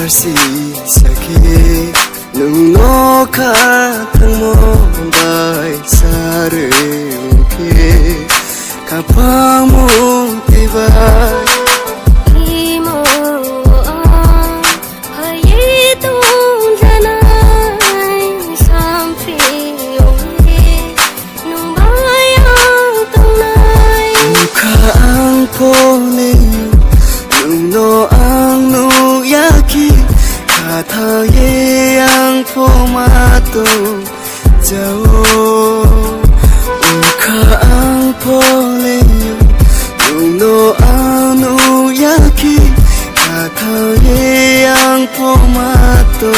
si sake nung no kha thang mo bai sare ke ka pa mo te bai thơ ye ang pho ma to jao kha ang pho le nung no ang nu ya ki thơ ye ang pho ma to